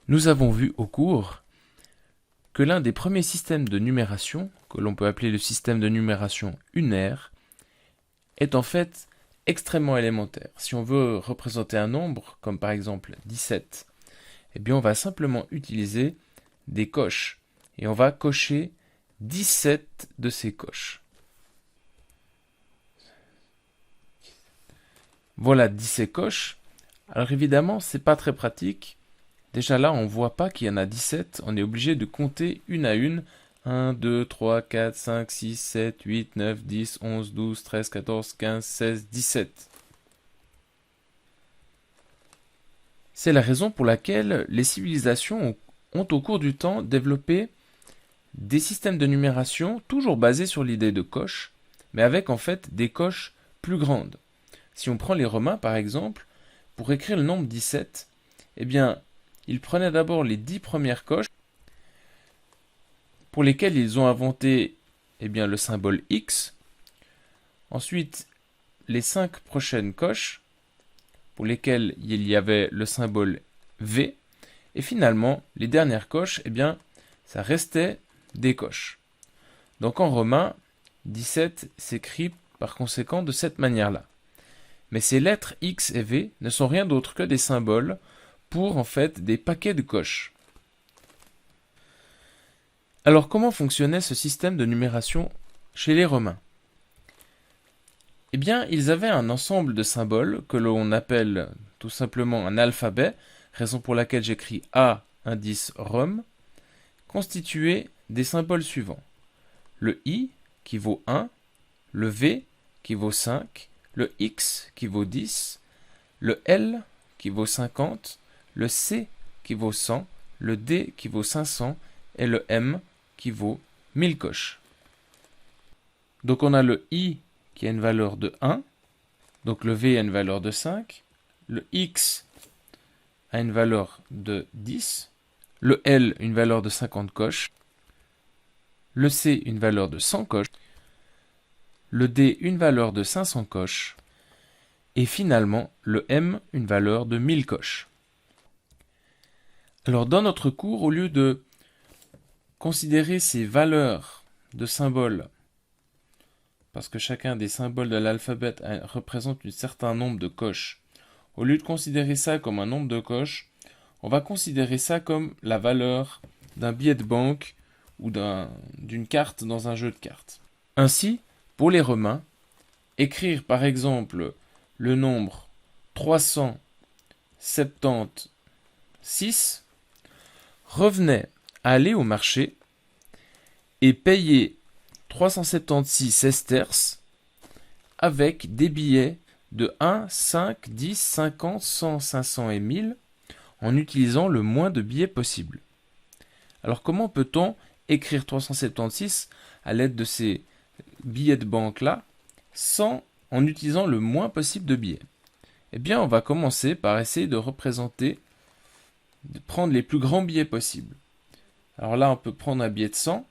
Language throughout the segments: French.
Nous avons vu au cours que l'un des premiers systèmes de numération, que l'on peut appeler le système de numération unaire, est en fait extrêmement élémentaire. Si on veut représenter un nombre, comme par exemple 17, eh bien on va simplement utiliser des coches. Et on va cocher 17 de ces coches. Voilà 17 coches. Alors évidemment, c'est pas très pratique. Déjà là, on ne voit pas qu'il y en a 17. On est obligé de compter une à une. 1, 2, 3, 4, 5, 6, 7, 8, 9, 10, 11, 12, 13, 14, 15, 16, 17. C'est la raison pour laquelle les civilisations ont au cours du temps développé des systèmes de numération toujours basés sur l'idée de coche, mais avec en fait des coches plus grandes. Si on prend les Romains par exemple, pour écrire le nombre 17, eh bien, ils prenaient d'abord les 10 premières coches, pour lesquelles ils ont inventé le symbole X. Ensuite, les 5 prochaines coches, pour lesquelles il y avait le symbole V. Et finalement, les dernières coches, ça restait des coches. Donc en romain, 17 s'écrit par conséquent de cette manière-là. Mais ces lettres X et V ne sont rien d'autre que des symboles pour en fait des paquets de coches. Alors comment fonctionnait ce système de numération chez les Romains? Eh bien, ils avaient un ensemble de symboles que l'on appelle tout simplement un alphabet, raison pour laquelle j'écris A indice Rome, constitué des symboles suivants. Le I qui vaut 1, le V qui vaut 5, le X qui vaut 10, le L qui vaut 50, le C qui vaut 100, le D qui vaut 500 et le M qui vaut 1000 coches. Donc on a le I qui a une valeur de 1, donc le V a une valeur de 5, le X a une valeur de 10, le L une valeur de 50 coches, le C une valeur de 100 coches, le D une valeur de 500 coches, et finalement le M une valeur de 1000 coches. Alors dans notre cours, au lieu de considérer ces valeurs de symboles, parce que chacun des symboles de l'alphabet représente un certain nombre de coches, au lieu de considérer ça comme un nombre de coches, on va considérer ça comme la valeur d'un billet de banque ou d'une carte dans un jeu de cartes. Ainsi, pour les Romains, écrire par exemple le nombre 376 revenait à aller au marché et payer 376 sesterces avec des billets de 1, 5, 10, 50, 100, 500 et 1000 en utilisant le moins de billets possible. Alors comment peut-on écrire 376 à l'aide de ces billets de banque-là en utilisant le moins possible de billets? Eh bien, on va commencer par essayer de représenter, de prendre les plus grands billets possibles. Alors là, on peut prendre un billet de 100.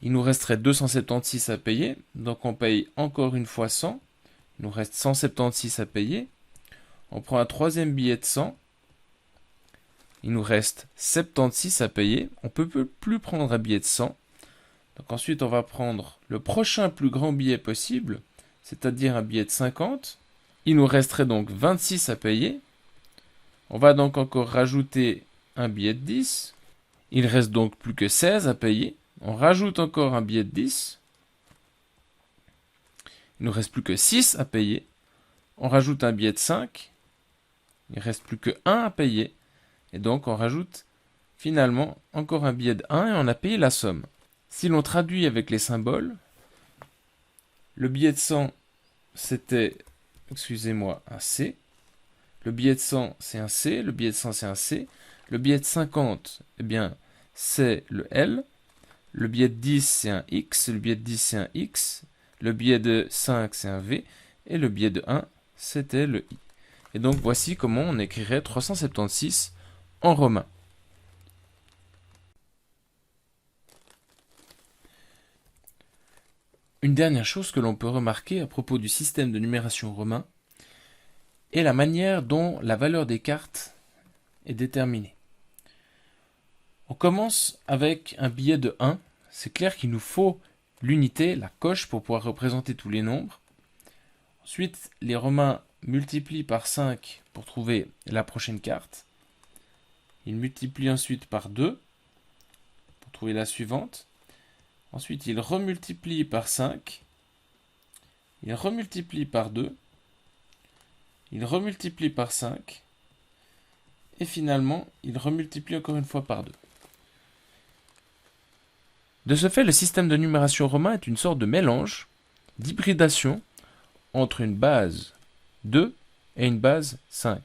Il nous resterait 276 à payer, donc on paye encore une fois 100. Il nous reste 176 à payer. On prend un troisième billet de 100. Il nous reste 76 à payer. On ne peut plus prendre un billet de 100. Donc ensuite, on va prendre le prochain plus grand billet possible, c'est-à-dire un billet de 50. Il nous resterait donc 26 à payer. On va donc encore rajouter un billet de 10. Il reste donc plus que 16 à payer. On rajoute encore un billet de 10. Il ne nous reste plus que 6 à payer. On rajoute un billet de 5. Il ne reste plus que 1 à payer. Et donc on rajoute finalement encore un billet de 1 et on a payé la somme. Si l'on traduit avec les symboles, le billet de 100 c'était, un C. Le billet de 100 c'est un C. Le billet de 100 c'est un C. Le billet de 50, c'est le L. Le billet de 10, c'est un X. Le billet de 10, c'est un X. Le billet de 5, c'est un V. Et le billet de 1, c'était le I. Et donc, voici comment on écrirait 376 en romain. Une dernière chose que l'on peut remarquer à propos du système de numération romain est la manière dont la valeur des cartes est déterminé. On commence avec un billet de 1. C'est clair qu'il nous faut l'unité, la coche, pour pouvoir représenter tous les nombres. Ensuite, les Romains multiplient par 5 pour trouver la prochaine carte. Ils multiplient ensuite par 2 pour trouver la suivante. Ensuite, ils remultiplient par 5. Ils remultiplient par 2. Ils remultiplient par 5. Et finalement, ils remultiplient encore une fois par 2. De ce fait, le système de numération romain est une sorte de mélange, d'hybridation entre une base 2 et une base 5.